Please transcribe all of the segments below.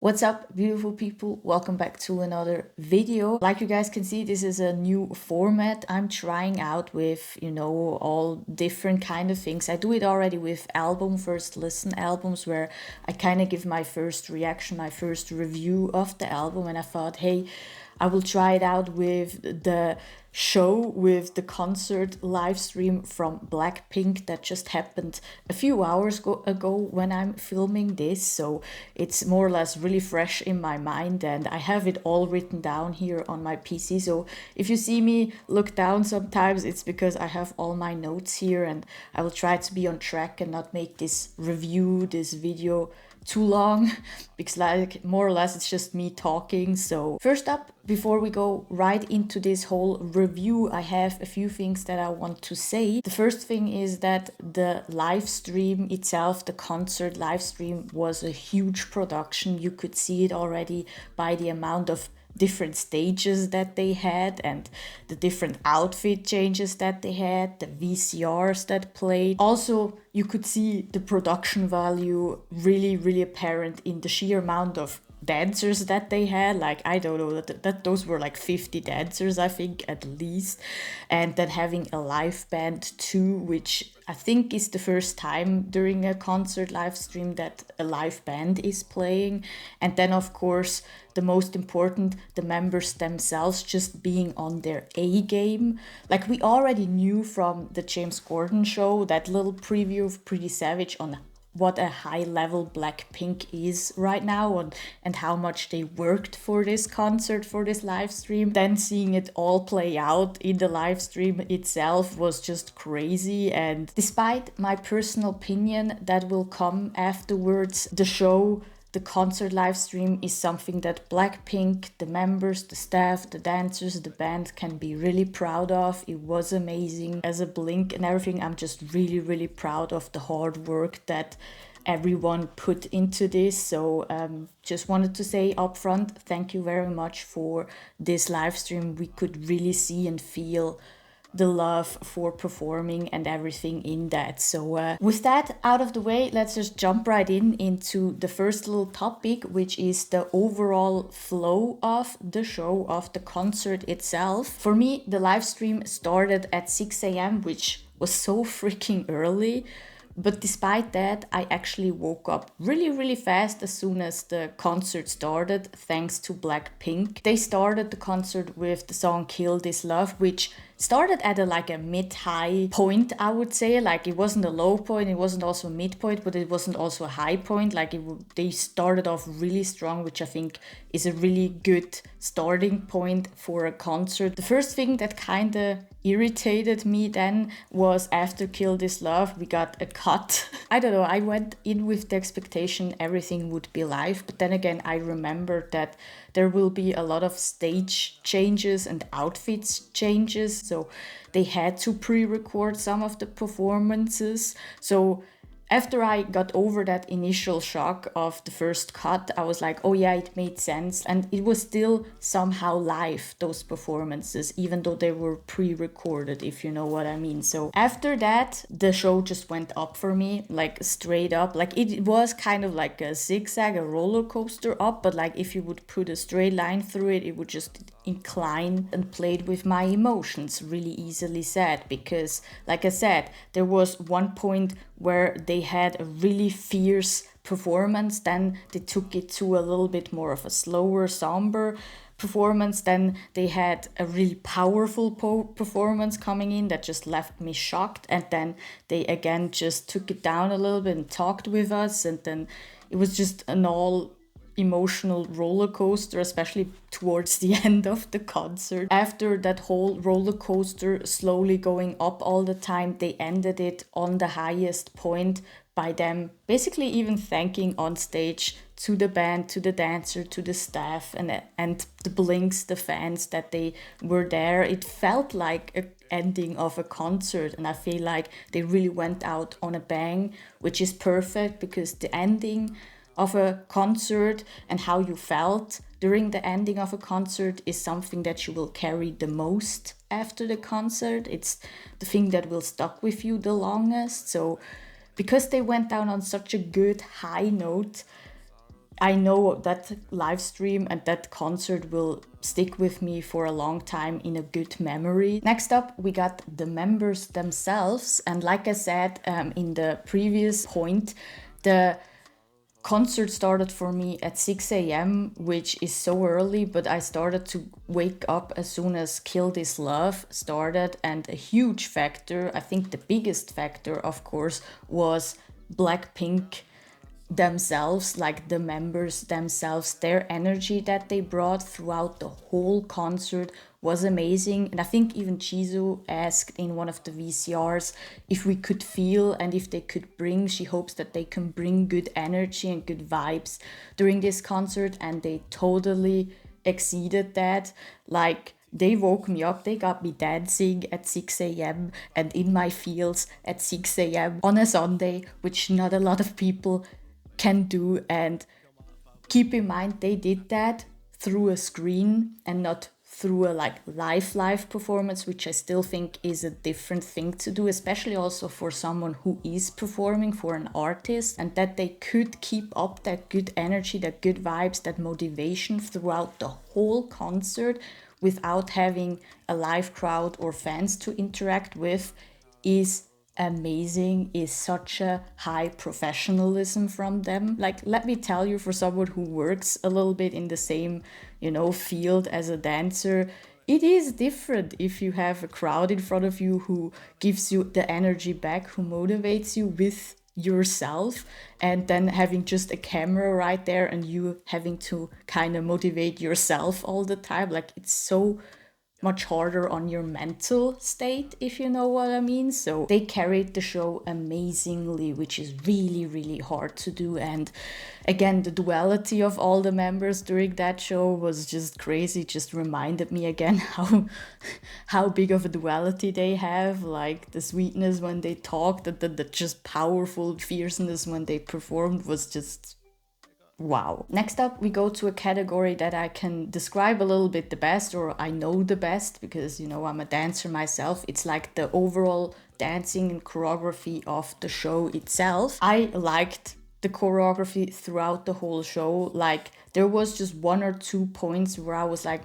What's up, beautiful people? Welcome back to another video. Like you guys can see, this is a new format I'm trying out with, all different kind of things. I do it already with first listen albums, where I kind of give my first reaction, my first review of the album, and I thought, hey, I will try it out with the show, with the concert live stream from BLACKPINK that just happened a few hours ago when I'm filming this. So it's more or less really fresh in my mind, and I have it all written down here on my PC. So if you see me look down sometimes, it's because I have all my notes here, and I will try to be on track and not make this video too long because like more or less it's just me talking. So first up, before we go right into this whole review, I have a few things that I want to say. The first thing is that the live stream itself, the concert live stream, was a huge production. You could see it already by the amount of different stages that they had and the different outfit changes that they had, the VCRs that played. Also, you could see the production value really apparent in the sheer amount of dancers that they had. Like, I don't know, that those were like 50 dancers, I think, at least. And then having a live band too, which I think is the first time during a concert live stream that a live band is playing. And then, of course, the most important, the members themselves just being on their A game. Like we already knew from the James Corden show, that little preview of Pretty Savage, on what a high level BLACKPINK is right now, and how much they worked for this concert, for this live stream. Then seeing it all play out in the live stream itself was just crazy. And despite my personal opinion that will come afterwards, the concert live stream is something that BLACKPINK, the members, the staff, the dancers, the band can be really proud of. It was amazing. As a Blink and everything, I'm just really proud of the hard work that everyone put into this. So just wanted to say upfront, thank you very much for this live stream. We could really see and feel the love for performing and everything in that. So with that out of the way, let's just jump right into the first little topic, which is the overall flow of the show, of the concert itself. For me, the live stream started at 6 a.m., which was so freaking early. But despite that, I actually woke up really fast as soon as the concert started, thanks to BLACKPINK. They started the concert with the song Kill This Love, which started at a mid-high point, I would say. Like, it wasn't a low point, it wasn't also a mid-point, but it wasn't also a high point. Like, they started off really strong, which I think is a really good starting point for a concert. The first thing that kind of irritated me then was, after Kill This Love, we got a cut. I don't know, I went in with the expectation everything would be live, but then again I remembered that there will be a lot of stage changes and outfits changes, so they had to pre-record some of the performances. So after I got over that initial shock of the first cut, I was like, oh yeah, it made sense. And it was still somehow live, those performances, even though they were pre-recorded, if you know what I mean. So after that, the show just went up for me, like straight up. Like, it was kind of like a zigzag, a roller coaster up, but like if you would put a straight line through it, it would just incline, and played with my emotions, really easily said. Because like I said, there was one point where they had a really fierce performance, then they took it to a little bit more of a slower, somber performance, then they had a really powerful performance coming in that just left me shocked, and then they again just took it down a little bit and talked with us, and then it was just an all emotional roller coaster, especially towards the end of the concert. After that whole roller coaster slowly going up all the time, they ended it on the highest point by them basically even thanking on stage to the band, to the dancer, to the staff, and the Blinks, the fans that they were there. It felt like a ending of a concert, and I feel like they really went out on a bang, which is perfect, because the ending of a concert and how you felt during the ending of a concert is something that you will carry the most after the concert. It's the thing that will stuck with you the longest. So because they went down on such a good high note, I know that live stream and that concert will stick with me for a long time in a good memory. Next up, we got the members themselves. And like I said in the previous point, the concert started for me at 6 a.m., which is so early, but I started to wake up as soon as Kill This Love started. And a huge factor, I think the biggest factor, of course, was BLACKPINK themselves, like the members themselves. Their energy that they brought throughout the whole concert was amazing. And I think even Jisoo asked in one of the VCRs if we could feel and if they could bring, she hopes that they can bring good energy and good vibes during this concert, and they totally exceeded that. Like, they woke me up, they got me dancing at 6 a.m. and in my feels at 6 a.m. on a Sunday, which not a lot of people can do. And keep in mind, they did that through a screen and not through a like live performance, which I still think is a different thing to do, especially also for someone who is performing, for an artist, and that they could keep up that good energy, that good vibes, that motivation throughout the whole concert without having a live crowd or fans to interact with is amazing, is such a high professionalism from them. Like, let me tell you, for someone who works a little bit in the same, field as a dancer, it is different if you have a crowd in front of you who gives you the energy back, who motivates you with yourself, and then having just a camera right there and you having to kind of motivate yourself all the time. Like, it's so much harder on your mental state, if you know what I mean. So they carried the show amazingly, which is really, really hard to do. And again, the duality of all the members during that show was just crazy. Just reminded me again how big of a duality they have. Like, the sweetness when they talked, the just powerful fierceness when they performed was just wow. Next up, we go to a category that I can describe a little bit the best, or I know the best, because, I'm a dancer myself. It's like the overall dancing and choreography of the show itself. I liked the choreography throughout the whole show. Like, there was just 1 or 2 points where I was like,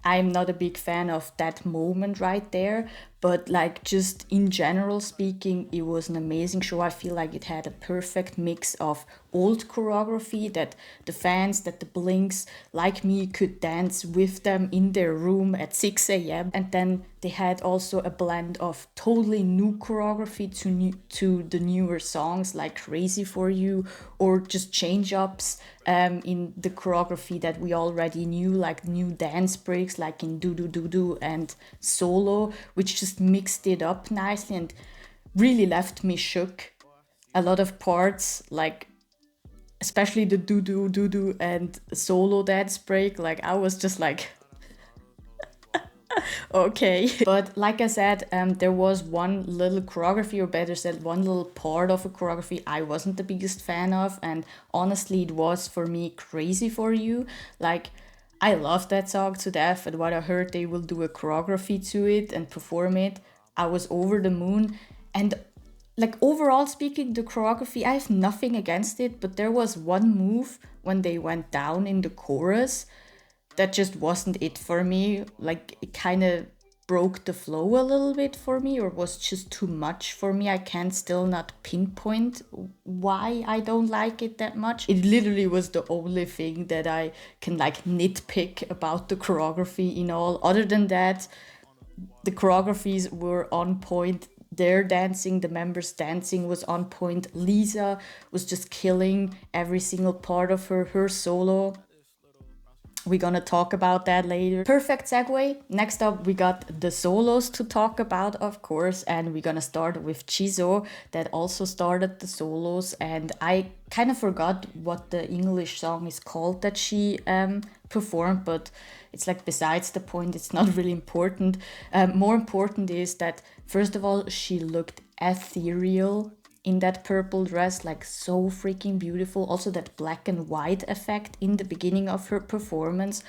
I'm not a big fan of that moment right there. But like, just in general speaking, it was an amazing show. I feel like it had a perfect mix of old choreography that the fans, that the Blinks like me could dance with them in their room at 6 a.m. And then they had also a blend of totally new choreography to the newer songs like Crazy For You, or just change ups in the choreography that we already knew, like new dance breaks like in Do Do Do Do and Solo, which just mixed it up nicely and really left me shook. A lot of parts, like especially the Do Do Do Do and Solo dance break, like I was just like, okay. But like I said, there was one little choreography, or better said, one little part of a choreography I wasn't the biggest fan of, and honestly, it was for me Crazy For You. Like, I love that song to death, and when I heard they will do a choreography to it and perform it, I was over the moon. And like, overall speaking, the choreography, I have nothing against it, but there was one move when they went down in the chorus that just wasn't it for me. Like, it kind of broke the flow a little bit for me, or was just too much for me. I can still not pinpoint why I don't like it that much. It literally was the only thing that I can like nitpick about the choreography in all. Other than that, the choreographies were on point. Their dancing, the members dancing was on point. Lisa was just killing every single part of her solo. We're gonna talk about that later. Perfect segue. Next up, we got the solos to talk about, of course, and we're gonna start with Jisoo, that also started the solos. And I kind of forgot what the English song is called that she performed, but it's like besides the point. It's not really important. More important is that, first of all, she looked ethereal in that purple dress, like so freaking beautiful. Also, that black and white effect in the beginning of her performance,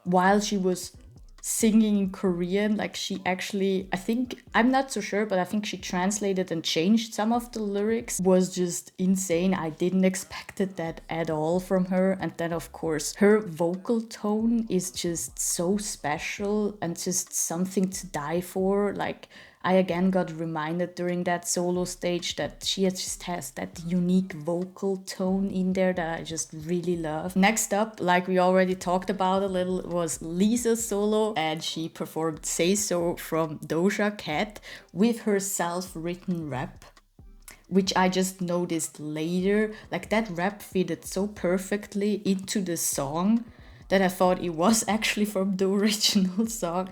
while she was singing in Korean. Like she actually, I think, I'm not so sure, but I think she translated and changed some of the lyrics. Was just insane. I didn't expect it that at all from her. And then of course her vocal tone is just so special and just something to die for. Like I again got reminded during that solo stage that she just has that unique vocal tone in there that I just really love. Next up, like we already talked about a little, was Lisa's solo, and she performed Say So from Doja Cat with her self-written rap, which I just noticed later. Like that rap fitted so perfectly into the song that I thought it was actually from the original song.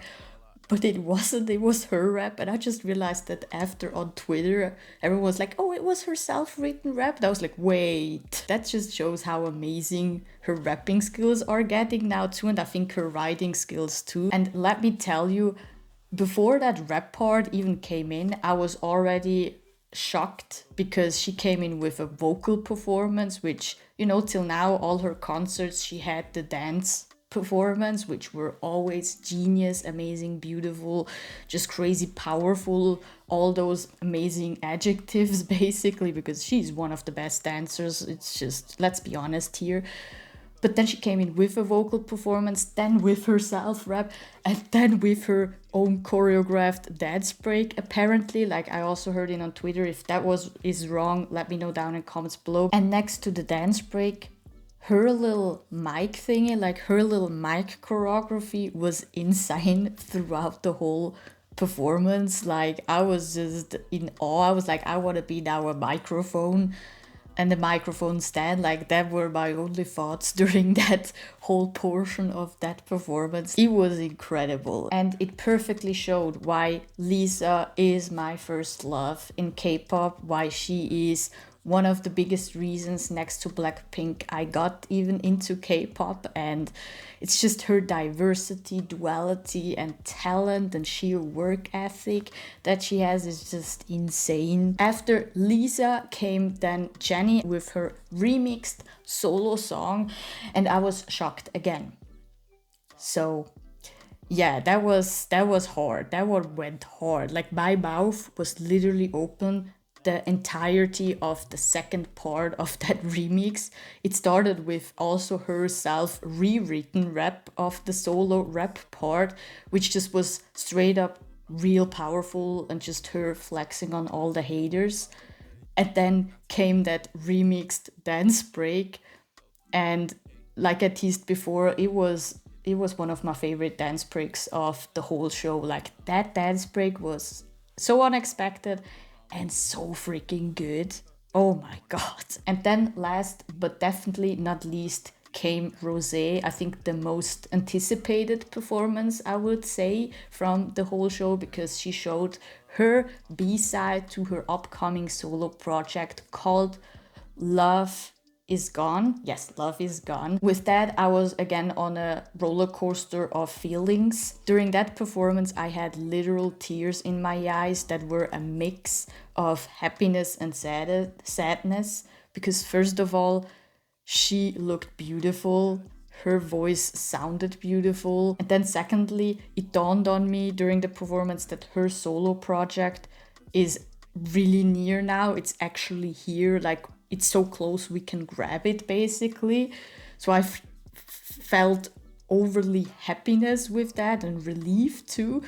But it wasn't, it was her rap. And I just realized that after on Twitter, everyone was like, oh, it was her self written rap. And I was like, wait, that just shows how amazing her rapping skills are getting now, too. And I think her writing skills, too. And let me tell you, before that rap part even came in, I was already shocked because she came in with a vocal performance, which, you know, till now, all her concerts, she had the dance performance, which were always genius, amazing, beautiful, just crazy powerful, all those amazing adjectives basically, because she's one of the best dancers. It's just, let's be honest here. But then she came in with a vocal performance, then with her self rap, and then with her own choreographed dance break. Apparently, like I also heard it on Twitter. If that is wrong, let me know down in the comments below. And next to the dance break, her little mic thingy, like her little mic choreography was insane throughout the whole performance. Like I was just in awe. I was like, I want to be now a microphone and the microphone stand. Like that were my only thoughts during that whole portion of that performance. It was incredible, and it perfectly showed why Lisa is my first love in K-pop, why she is one of the biggest reasons next to Blackpink I got even into K-pop. And it's just her diversity, duality, and talent and sheer work ethic that she has is just insane. After Lisa came then Jennie with her remixed solo song, and I was shocked again. So yeah, that was hard. That one went hard. Like my mouth was literally open the entirety of the second part of that remix. It started with also her self rewritten rap of the solo rap part, which just was straight up real powerful and just her flexing on all the haters. And then came that remixed dance break, and like I teased before, it was one of my favorite dance breaks of the whole show. Like that dance break was so unexpected and so freaking good. Oh my god. And then last but definitely not least came Rosé. I think the most anticipated performance, I would say, from the whole show, because she showed her B-side to her upcoming solo project called Love is Gone. Yes, Love is Gone. With that, I was again on a roller coaster of feelings. During that performance, I had literal tears in my eyes that were a mix of happiness and sadness. Because first of all, she looked beautiful. Her voice sounded beautiful. And then secondly, it dawned on me during the performance that her solo project is really near now. It's actually here. Like it's so close we can grab it basically. So I felt overly happiness with that and relief too.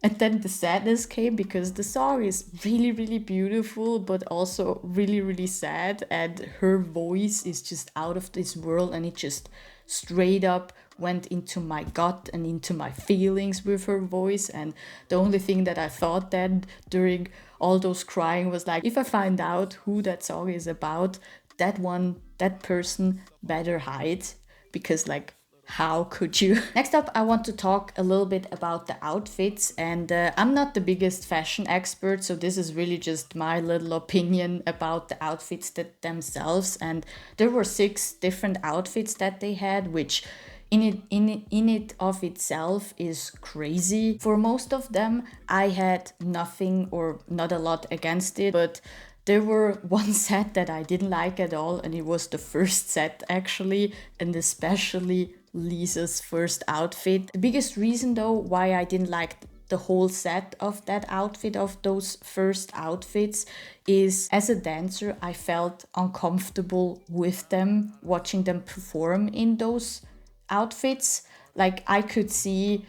And then the sadness came because the song is really, really beautiful, but also really, really sad. And her voice is just out of this world, and it just straight up went into my gut and into my feelings with her voice. And the only thing that I thought then during all those crying was like, if I find out who that song is about, that person better hide, because like, how could you? Next up, I want to talk a little bit about the outfits, and I'm not the biggest fashion expert, so this is really just my little opinion about the outfits themselves. And there were 6 different outfits that they had, which in it of itself is crazy. For most of them, I had nothing or not a lot against it, but There were one set that I didn't like at all, and it was the first set actually, and especially Lisa's first outfit. The biggest reason though why I didn't like the whole set of that outfit, of those first outfits, is as a dancer I felt uncomfortable with them, watching them perform in those outfits. Like I could see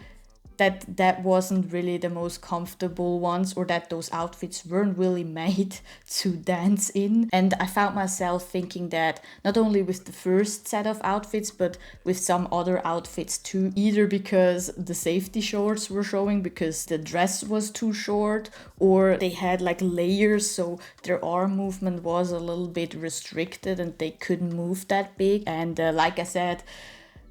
that that wasn't really the most comfortable ones, or that those outfits weren't really made to dance in. And I found myself thinking that not only with the first set of outfits but with some other outfits too, either because the safety shorts were showing because the dress was too short, or they had like layers so their arm movement was a little bit restricted and they couldn't move that big. And like I said,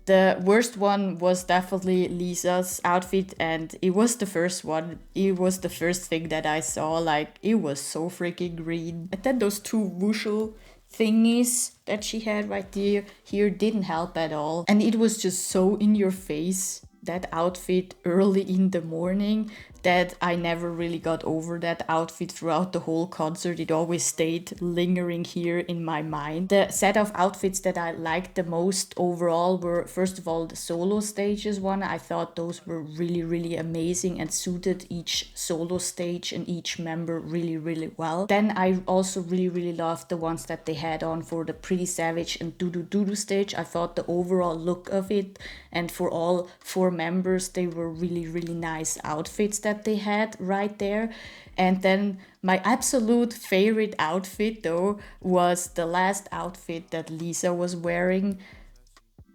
the worst one was definitely Lisa's outfit, and it was the first one. It was the first thing that I saw. Like, it was so freaking green. And then those two wushu thingies that she had right there here didn't help at all. And it was just so in your face, that outfit early in the morning, that I never really got over that outfit throughout the whole concert. It always stayed lingering here in my mind. The set of outfits that I liked the most overall were, first of all, the solo stages one. I thought those were really, really amazing and suited each solo stage and each member really, really well. Then I also really, really loved the ones that they had on for the Pretty Savage and Doodoo Doodoo stage. I thought the overall look of it, and for all four members, they were really, really nice outfits that they had right there. And then my absolute favorite outfit though was the last outfit that Lisa was wearing.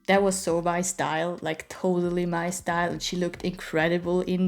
That was so my style, like totally my style, and she looked incredible in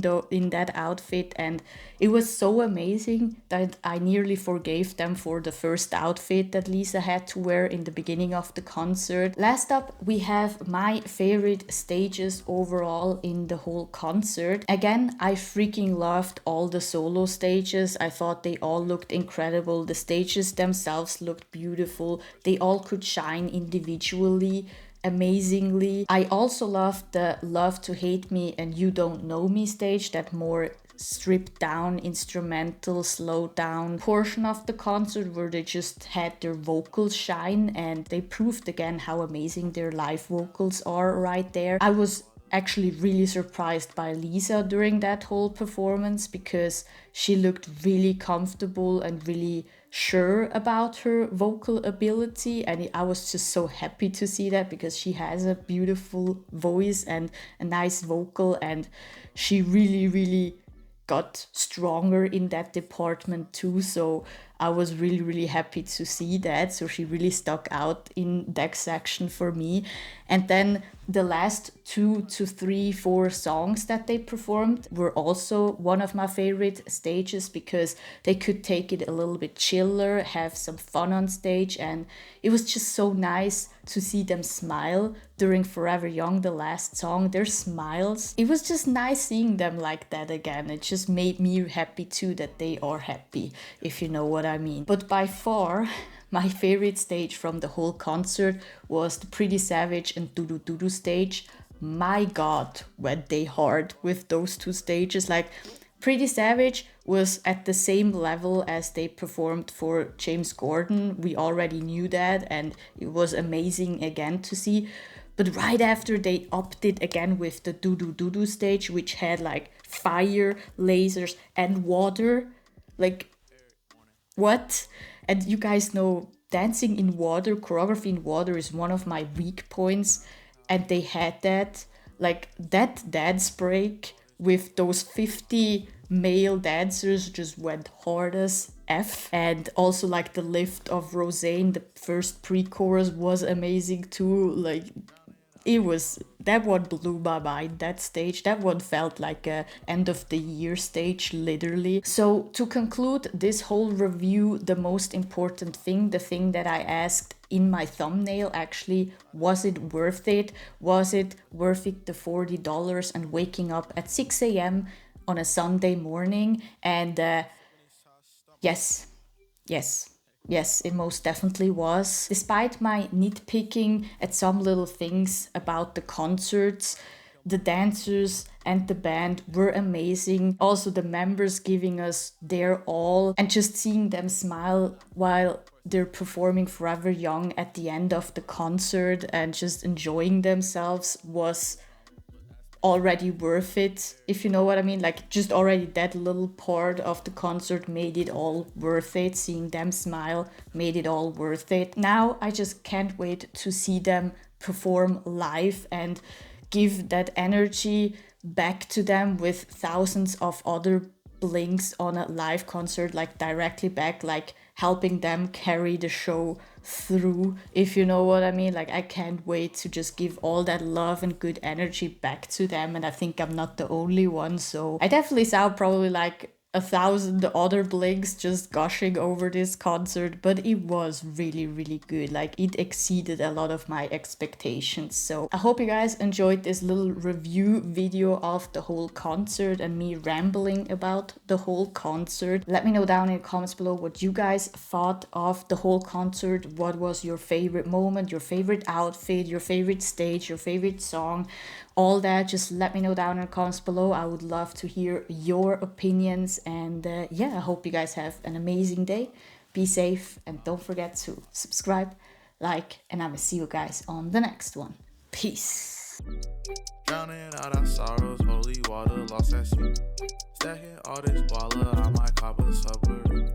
that outfit. And it was so amazing that I nearly forgave them for the first outfit that Lisa had to wear in the beginning of the concert. Last up, we have my favorite stages overall in the whole concert. Again, I freaking loved all the solo stages. I thought they all looked incredible. The stages themselves looked beautiful. They all could shine individually amazingly. I also loved the Love to Hate Me and You Don't Know Me stage, that more stripped down instrumental slowed down portion of the concert where they just had their vocals shine, and they proved again how amazing their live vocals are right there. I was actually really surprised by Lisa during that whole performance because she looked really comfortable and really sure about her vocal ability, and I was just so happy to see that because she has a beautiful voice and a nice vocal, and she really, really got stronger in that department too. So I was really, really happy to see that. So she really stuck out in that section for me. And then the last 2 to 3 4 songs that they performed were also one of my favorite stages because they could take it a little bit chiller, have some fun on stage, and it was just so nice to see them smile during Forever Young, the last song. Their smiles, it was just nice seeing them like that again. It just made me happy too that they are happy, if you know what I mean. But by far, my favorite stage from the whole concert was the Pretty Savage and Doodoo Doodoo stage. My god, went they hard with those two stages. Like, Pretty Savage was at the same level as they performed for James Gordon. We already knew that, and it was amazing again to see. But right after, they upped it again with the Doodoo Doodoo stage, which had like fire, lasers, and water. Like, what? And you guys know dancing in water, choreography in water is one of my weak points. And they had that, like that dance break with those 50 male dancers just went hard as F. And also like the lift of Roseanne, the first pre-chorus was amazing too. Like, it was, that one blew my mind, that stage. That one felt like a end of the year stage, literally. So to conclude this whole review, the most important thing, the thing that I asked in my thumbnail actually, was it worth it? Was it worth it, the $40 and waking up at 6 a.m. on a Sunday morning? And yes, yes. Yes, it most definitely was. Despite my nitpicking at some little things about the concerts, The dancers and the band were amazing. Also, the members giving us their all, and just seeing them smile while they're performing Forever Young at the end of the concert and just enjoying themselves was already worth it, if you know what I mean. Like, just already that little part of the concert made it all worth it. Seeing them smile made it all worth it. Now I just can't wait to see them perform live and give that energy back to them with thousands of other blinks on a live concert, like directly back, like helping them carry the show through, if you know what I mean. Like, I can't wait to just give all that love and good energy back to them, and I think I'm not the only one. So I definitely sound probably like 1,000 other blinks just gushing over this concert, but it was really, really good. Like, it exceeded a lot of my expectations. So I hope you guys enjoyed this little review video of the whole concert and me rambling about the whole concert. Let me know down in the comments below what you guys thought of the whole concert. What was your favorite moment, your favorite outfit, your favorite stage, your favorite song, all that. Just let me know down in the comments below. I would love to hear your opinions. And yeah, I hope you guys have an amazing day. Be safe and don't forget to subscribe, like, and I will see you guys on the next one. Peace. Drowning out our sorrows, holy water lost at sea. Stacking all this baller, I might cop a subway.